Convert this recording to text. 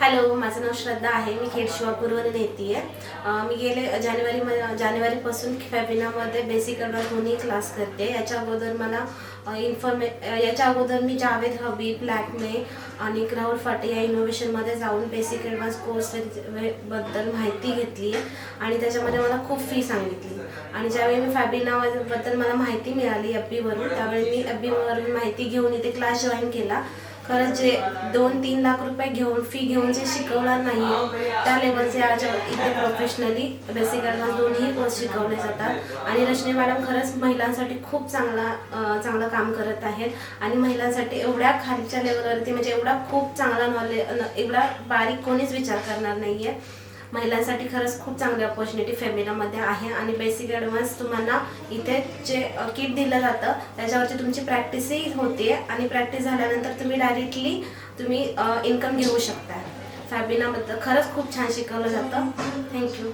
Hello, माझं नाव श्रद्धा आहे. मी खेड शिवापूरवरून येते आहे. मी गेले जानेवारीपासून फॅबिनामध्ये बेसिक ॲडव्हान्स दोन्ही क्लास करते. याच्या अगोदर मी जावेद हबीब, लॅक्मे आणि राहुल फाटे या इनोव्हेशनमध्ये जाऊन बेसिक ॲडव्हान्स कोर्स बद्दल माहिती घेतली आणि त्याच्यामध्ये मला खूप फी सांगितली. आणि ज्यावेळी मी फॅबिनाबद्दल मला माहिती मिळाली FBवरून, त्यावेळी मी FBवरून माहिती घेऊन इथे क्लास जॉईन केला. खरंच जे 2-3 लाख रुपये फी घेऊन जे शिकवणार नाही त्या लेवलचे आज इथे प्रोफेशनली बेसिक ॲडव्हान्स दोन्ही कोर्स शिकवले जातात. आणि रश्मी मॅडम खरंच महिलांसाठी खूप चांगलं काम करत आहेत आणि महिलांसाठी एवढ्या खालच्या लेवलवरती म्हणजे एवढा खूप चांगला एवढा बारीक कोणीच विचार करणार नाही आहे. महिलांसाठी खरंच खूप चांगली अपॉर्च्युनिटी फेमिनामध्ये आहे. आणि बेसिक ॲडव्हान्स तुम्हाला इथे जे किट दिलं जातं त्याच्यावरची तुमची प्रॅक्टिसही होते आणि प्रॅक्टिस झाल्यानंतर तुम्ही डायरेक्टली इन्कम घेऊ शकता. फॅबिनाबद्दल खरंच खूप छान शिकवलं जातं. थँक्यू.